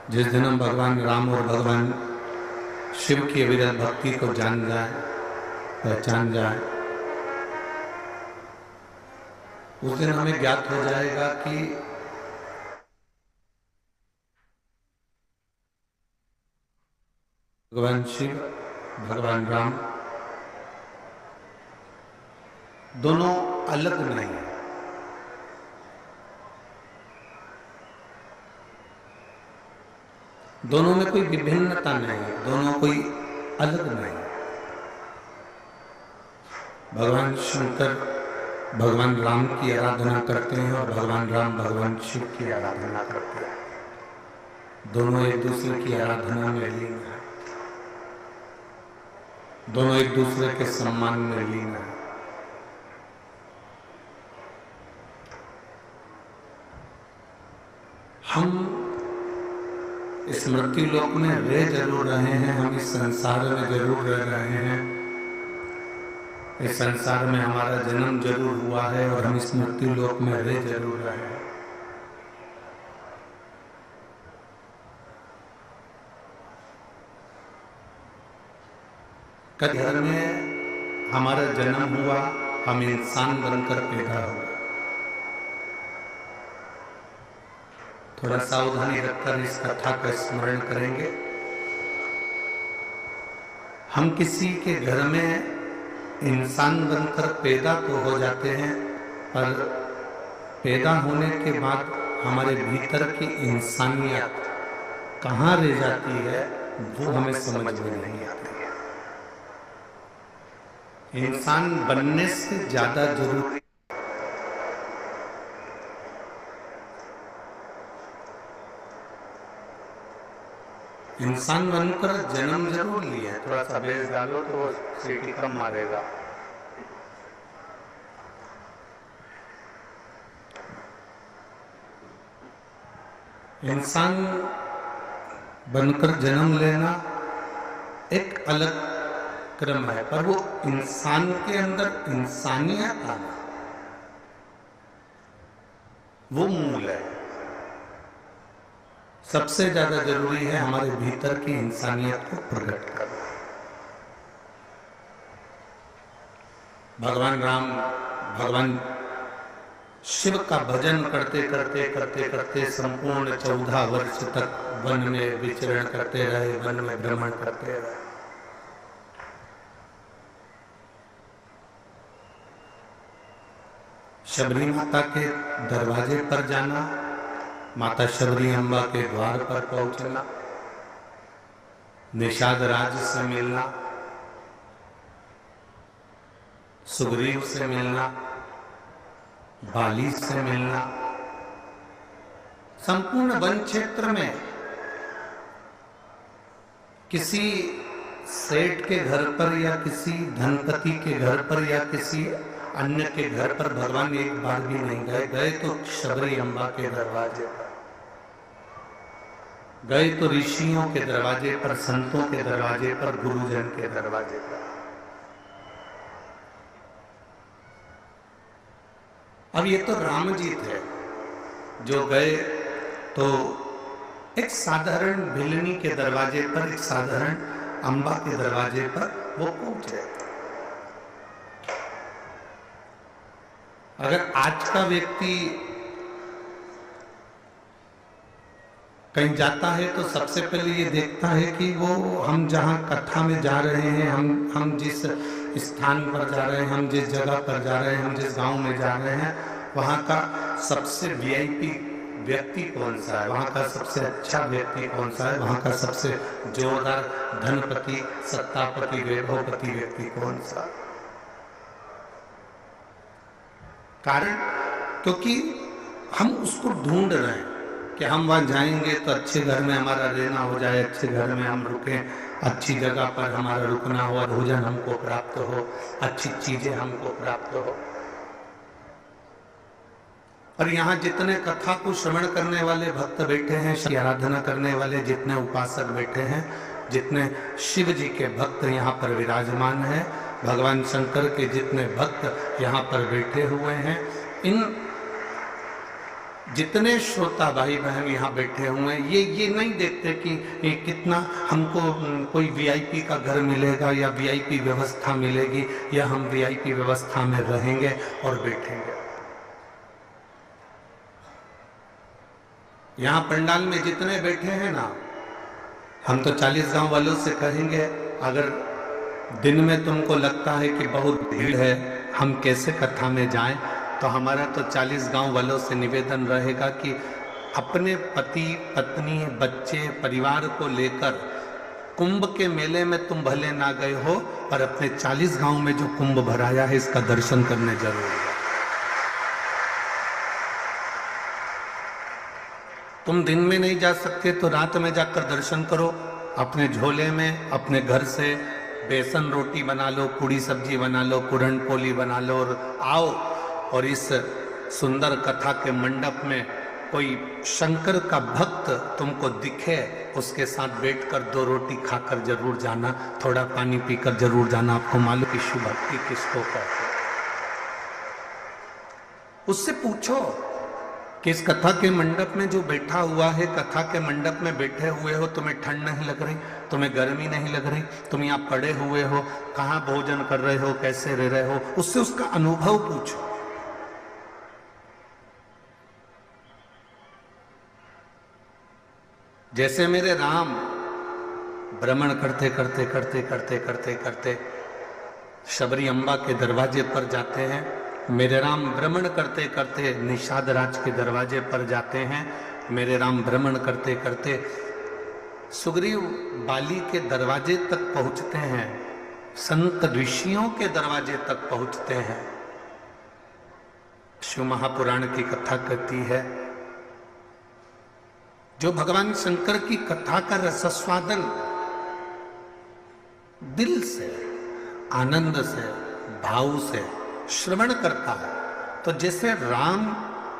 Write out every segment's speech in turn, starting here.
जिस दिन हम भगवान राम और भगवान शिव की अविरत भक्ति को जान जाए, पहचान जाए, उस दिन हमें ज्ञात हो जाएगा कि भगवान शिव, भगवान राम दोनों अलग नहीं है। दोनों में कोई विभिन्नता नहीं है, दोनों कोई अलग नहीं है। भगवान शंकर भगवान राम की आराधना करते हैं और भगवान राम भगवान शिव की आराधना करते हैं। दोनों एक दूसरे की आराधना में लीन है, दोनों एक दूसरे के सम्मान में लीन है। हम इस मृत्यु लोक में रह जरूर रहे हैं, हम इस संसार में जरूर रह रहे हैं, इस संसार में हमारा जन्म जरूर हुआ है और हम इस मृत्यु लोक में रह जरूर रहे हैं। कल घर में हमारा जन्म हुआ, हम इंसान बनकर पैदा हुए। थोड़ा सावधानी रखकर इस कथा का स्मरण करेंगे। हम किसी के घर में इंसान बनकर पैदा तो हो जाते हैं, पर पैदा होने के बाद हमारे भीतर की इंसानियत कहाँ रह जाती है वो हमें समझ में नहीं आती है। इंसान बनने से ज्यादा जरूरी इंसान बनकर जन्म जरूर लिया। थोड़ा सा बेस डालो तो सीटी कम मारेगा। इंसान बनकर जन्म लेना एक अलग क्रम है, पर वो इंसान के अंदर इंसानियत आना वो मूल है। सबसे ज्यादा जरूरी है हमारे भीतर की इंसानियत को प्रकट करना। भगवान राम भगवान शिव का भजन करते करते करते करते संपूर्ण 14 वर्ष तक वन में विचरण करते रहे, वन में भ्रमण करते रहे। शबरी माता के दरवाजे पर जाना, माता शबरी अम्बा के द्वार पर पहुंचना, निषाद राज से मिलना, सुग्रीव से मिलना, बाली से मिलना, संपूर्ण वन क्षेत्र में किसी सेठ के घर पर या किसी धनपति के घर पर या किसी अन्य के घर पर भगवान एक बार भी नहीं गए। गए तो शबरी अम्बा के दरवाजे पर, गए तो ऋषियों के दरवाजे पर, संतों के दरवाजे पर, गुरुजन के दरवाजे पर। अब ये तो राम जी थे जो गए तो एक साधारण भिलनी के दरवाजे पर, एक साधारण अम्बा के दरवाजे पर वो पहुंचे। अगर आज का व्यक्ति कहीं जाता है तो सबसे पहले ये देखता है कि वो हम जहाँ कथा में जा रहे हैं, हम जिस स्थान पर जा रहे हैं, हम जिस जगह पर जा रहे हैं, हम जिस गांव में जा रहे हैं, वहाँ का सबसे वीआईपी व्यक्ति कौन सा है, वहाँ का सबसे अच्छा व्यक्ति कौन सा है, वहाँ का सबसे जोरदार धनपति, सत्तापति, वैभवपति व्यक्ति कौन सा। कारण क्योंकि हम उसको ढूंढ रहे हैं कि हम वहां जाएंगे तो अच्छे घर में हमारा रहना हो जाए, अच्छे घर में हम रुकें, अच्छी जगह पर हमारा रुकना हो, भोजन हमको प्राप्त हो, अच्छी चीजें हमको प्राप्त हो। और यहाँ जितने कथा को श्रवण करने वाले भक्त बैठे हैं, आराधना करने वाले जितने उपासक बैठे हैं, जितने शिव जी के भक्त यहाँ पर विराजमान हैं, भगवान शंकर के जितने भक्त यहाँ पर बैठे हुए हैं, इन जितने श्रोता भाई बहन यहाँ बैठे हुए हैं ये नहीं देखते कि ये कितना हमको कोई वीआईपी का घर मिलेगा या वीआईपी व्यवस्था मिलेगी या हम वीआईपी व्यवस्था में रहेंगे और बैठेंगे। यहाँ पंडाल में जितने बैठे हैं ना, हम तो 40 गांव वालों से कहेंगे, अगर दिन में तुमको लगता है कि बहुत भीड़ है, हम कैसे कथा में जाएं, तो हमारा तो 40 गांव वालों से निवेदन रहेगा कि अपने पति पत्नी बच्चे परिवार को लेकर कुंभ के मेले में तुम भले ना गए हो, पर अपने 40 गांव में जो कुंभ भराया है इसका दर्शन करने जरूर है। तुम दिन में नहीं जा सकते तो रात में जाकर दर्शन करो। अपने झोले में अपने घर से बेसन रोटी बना लो, पूड़ी सब्जी बना लो, पूरन पोली बना लो और आओ, और इस सुंदर कथा के मंडप में कोई शंकर का भक्त तुमको दिखे, उसके साथ बैठकर 2 रोटी खाकर जरूर जाना, थोड़ा पानी पीकर जरूर जाना। आपको मालूम कि शिव भक्ति किसको कहते हैं। उससे पूछो कि इस कथा के मंडप में जो बैठा हुआ है, कथा के मंडप में बैठे हुए हो, तुम्हें ठंड नहीं लग रही, तुम्हें गर्मी नहीं लग रही, तुम यहाँ पड़े हुए हो, कहाँ भोजन कर रहे हो, कैसे रह रहे हो, उससे उसका अनुभव पूछो। जैसे मेरे राम भ्रमण करते करते करते करते करते करते शबरी अम्बा के दरवाजे पर जाते हैं, मेरे राम भ्रमण करते करते निषाद राज के दरवाजे पर जाते हैं, मेरे राम भ्रमण करते करते सुग्रीव बाली के दरवाजे तक पहुंचते हैं, संत ऋषियों के दरवाजे तक पहुंचते हैं। शिव महापुराण की कथा कहती है, जो भगवान शंकर की कथा का रसस्वादन दिल से, आनंद से, भाव से श्रवण करता है, तो जैसे राम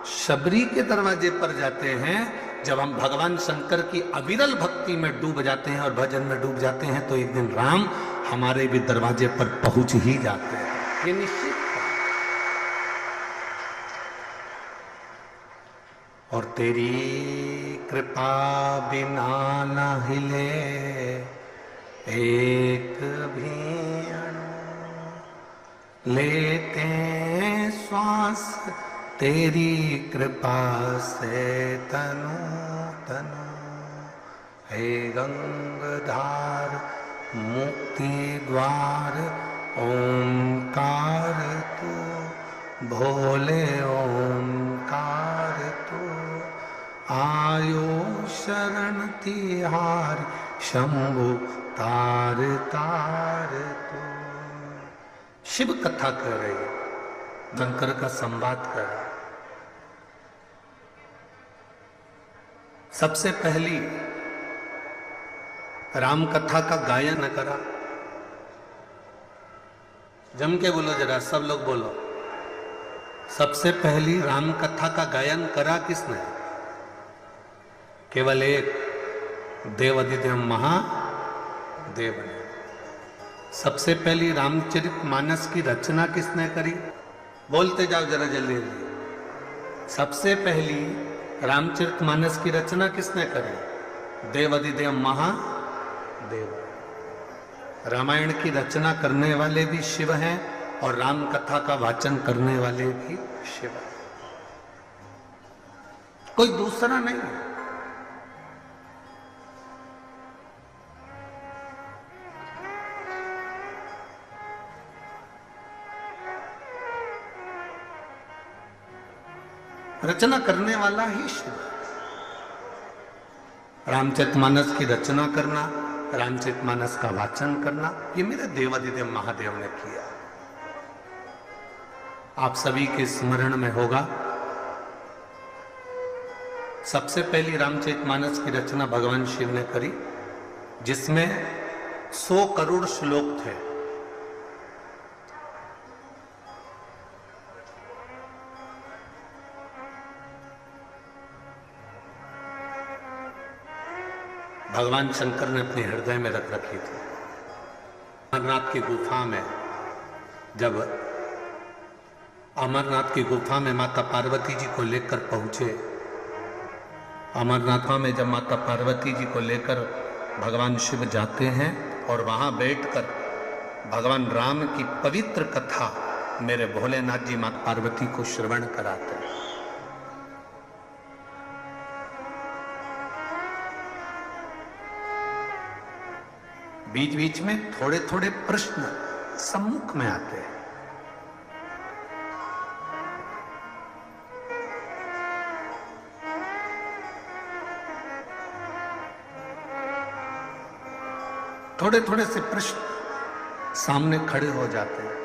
शबरी के दरवाजे पर जाते हैं, जब हम भगवान शंकर की अविरल भक्ति में डूब जाते हैं और भजन में डूब जाते हैं, तो एक दिन राम हमारे भी दरवाजे पर पहुंच ही जाते हैं। ये निश्चित है। और तेरी कृपा बिना न हिले एक भी अणु, लेते श्वास तेरी कृपा से तनु तनु। हे गंगाधार मुक्ति द्वार ओंकार तू, भोले ओंकार तू, आयो शरण तिहार शंभु तार तार तू। शिव कथा कर रही है, शंकर का संवाद कर रहा है। सबसे पहली राम कथा का गायन करा। जम के बोलो जरा, सब लोग बोलो। सबसे पहली राम कथा का गायन करा किसने? केवल एक देवाधिदेव महादेव ने। सबसे पहली रामचरितमानस की रचना किसने करी? बोलते जाओ जरा जल्दी जल्दी। सबसे पहली रामचरितमानस की रचना किसने करी? देवाधिदेव महादेव। रामायण की रचना करने वाले भी शिव हैं और राम कथा का वाचन करने वाले भी शिव हैं, कोई दूसरा नहीं है। रचना करने वाला ही शिव। रामचरितमानस की रचना करना, रामचरितमानस का वाचन करना, ये मेरे देवाधिदेव महादेव ने किया। आप सभी के स्मरण में होगा, सबसे पहली रामचरितमानस की रचना भगवान शिव ने करी, जिसमें 100 करोड़ श्लोक थे। भगवान शंकर ने अपने हृदय में रख रखी थी। अमरनाथ की गुफा में, जब अमरनाथ की गुफा में माता पार्वती जी को लेकर पहुंचे अमरनाथा में जब माता पार्वती जी को लेकर भगवान शिव जाते हैं और वहां बैठकर भगवान राम की पवित्र कथा मेरे भोलेनाथ जी माता पार्वती को श्रवण कराते हैं। बीच बीच में थोड़े थोड़े प्रश्न सम्मुख में आते हैं। थोड़े थोड़े से प्रश्न सामने खड़े हो जाते हैं।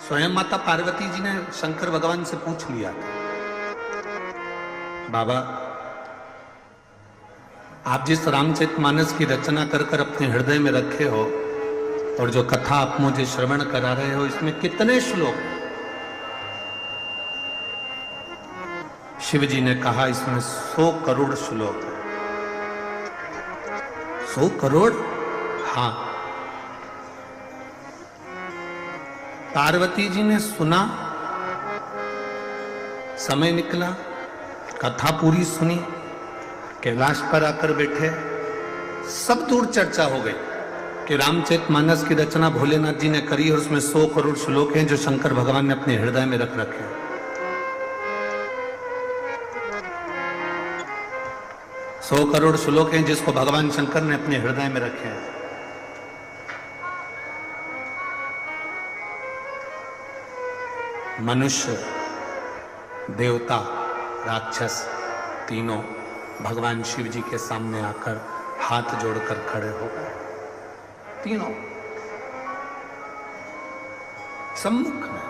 स्वयं माता पार्वती जी ने शंकर भगवान से पूछ लिया था, बाबा आप जिस रामचरितमानस की रचना कर कर अपने हृदय में रखे हो और जो कथा आप मुझे श्रवण करा रहे हो, इसमें कितने श्लोक हैं? शिव जी ने कहा इसमें 100 करोड़ श्लोक है। 100 करोड़? हाँ। पार्वती जी ने सुना, समय निकला, कथा पूरी सुनी, कैलाश पर आकर बैठे, सब दूर चर्चा हो गई कि रामचरितमानस की रचना भोलेनाथ जी ने करी और उसमें 100 करोड़ श्लोक हैं जो शंकर भगवान ने अपने हृदय में रख रखे हैं। 100 करोड़ श्लोक हैं जिसको भगवान शंकर ने अपने हृदय में रखे हैं। मनुष्य, देवता, राक्षस तीनों भगवान शिव जी के सामने आकर हाथ जोड़कर खड़े हो गए। तीनों सम्मुख में।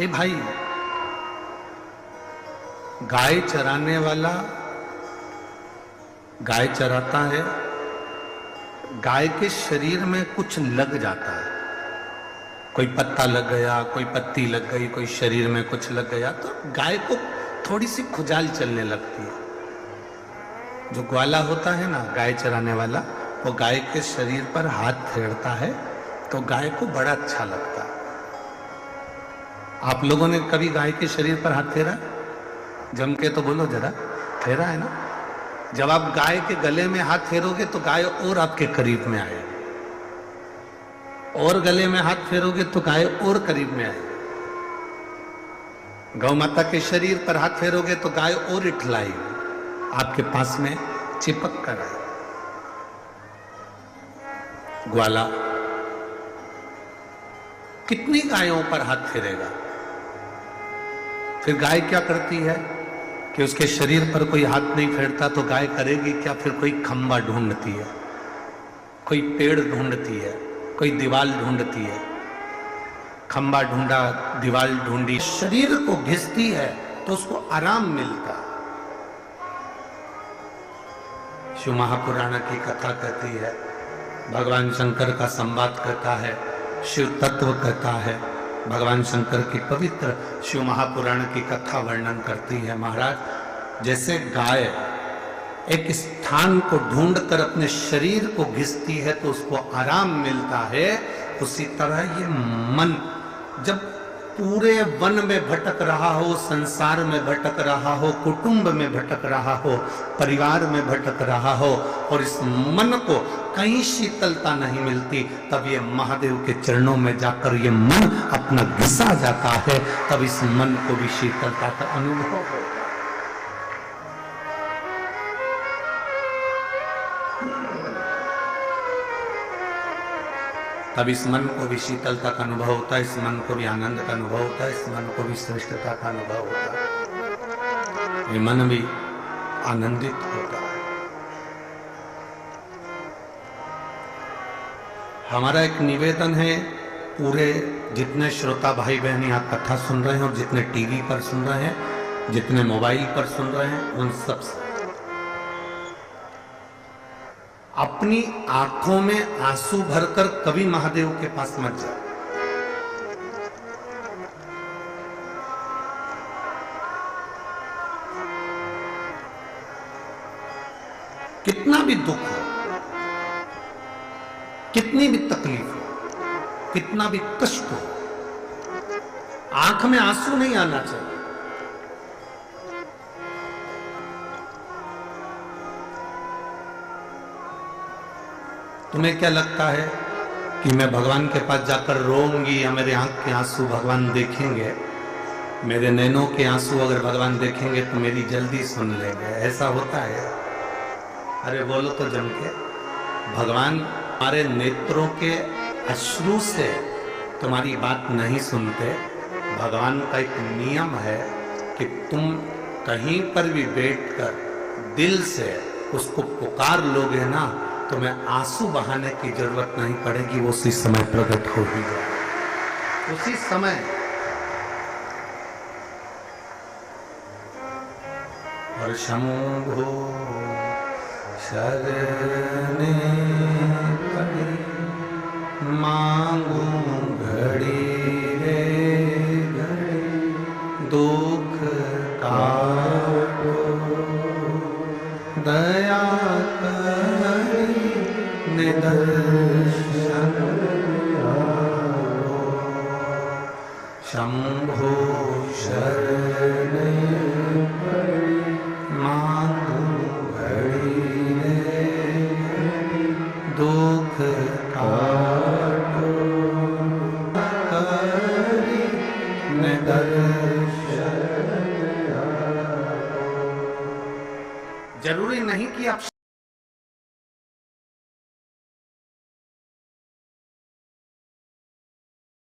ए भाई, गाय चराने वाला गाय चराता है, गाय के शरीर में कुछ लग जाता है, कोई पत्ता लग गया, कोई पत्ती लग गई, कोई शरीर में कुछ लग गया, तो गाय को थोड़ी सी खुजाल चलने लगती है। जो ग्वाला होता है ना, गाय चराने वाला, वो गाय के शरीर पर हाथ फेरता है तो गाय को बड़ा अच्छा लगता है। आप लोगों ने कभी गाय के शरीर पर हाथ फेरा? जम के तो बोलो जरा, फेरा है ना? जब आप गाय के गले में हाथ फेरोगे तो गाय और आपके करीब में आएगी, और गले में हाथ फेरोगे तो गाय और करीब में आएगी। गौ माता के शरीर पर हाथ फेरोगे तो गाय और इठलाएगी, आपके पास में चिपक कर आएगी। ग्वाला कितनी गायों पर हाथ फेरेगा? फिर गाय क्या करती है कि उसके शरीर पर कोई हाथ नहीं फेरता तो गाय करेगी क्या? फिर कोई खंबा ढूंढती है, कोई पेड़ ढूंढती है, कोई दीवार ढूंढती है। खंबा ढूंढा, दीवार ढूंढी, शरीर को घिसती है तो उसको आराम मिलता। शिव महापुराण की कथा कहती है, भगवान शंकर का संवाद कहता है, शिव तत्व कहता है, भगवान शंकर की पवित्र शिव महापुराण की कथा वर्णन करती है। महाराज, जैसे गाय एक स्थान को ढूंढकर अपने शरीर को घिसती है तो उसको आराम मिलता है, उसी तरह ये मन जब पूरे वन में भटक रहा हो, संसार में भटक रहा हो, कुटुंब में भटक रहा हो, परिवार में भटक रहा हो, और इस मन को कहीं शीतलता नहीं मिलती, तब ये महादेव के चरणों में जाकर ये मन अपना घिसा जाता है, तब इस मन को भी शीतलता का अनुभव हो। तब इस मन को भी शीतलता का अनुभव होता है, इस मन को भी आनंद का अनुभव होता है, इस मन को भी श्रेष्ठता का अनुभव होता है, ये मन भी आनंदित होता है। हमारा एक निवेदन है, पूरे जितने श्रोता भाई बहन यहाँ कथा सुन रहे हैं और जितने टीवी पर सुन रहे हैं, जितने मोबाइल पर सुन रहे हैं, उन सब से अपनी आंखों में आंसू भरकर कभी महादेव के पास मत जाओ। कितना भी दुख कितनी भी तकलीफ हो, कितना भी कष्ट हो, आंख में आंसू नहीं आना चाहिए। तुम्हें क्या लगता है कि मैं भगवान के पास जाकर रोऊंगी या मेरे आंख के आंसू भगवान देखेंगे? मेरे नैनों के आंसू अगर भगवान देखेंगे तो मेरी जल्दी सुन लेंगे, ऐसा होता है? अरे बोलो तो जम के। भगवान हमारे नेत्रों के अश्रु से तुम्हारी बात नहीं सुनते। भगवान का एक नियम है कि तुम कहीं पर भी बैठकर दिल से उसको पुकार लोगे ना, तुम्हें आंसू बहाने की जरूरत नहीं पड़ेगी, वो उसी समय प्रकट हो ही जाए, उसी समय। और शंभो शरणे पड़े मांगू घड़ी रे घड़ी, दुख काटो दया करी निदर्शन आओ। शंभो शरणे दुख काटो करी निदर्शन। जरूरी नहीं कि आप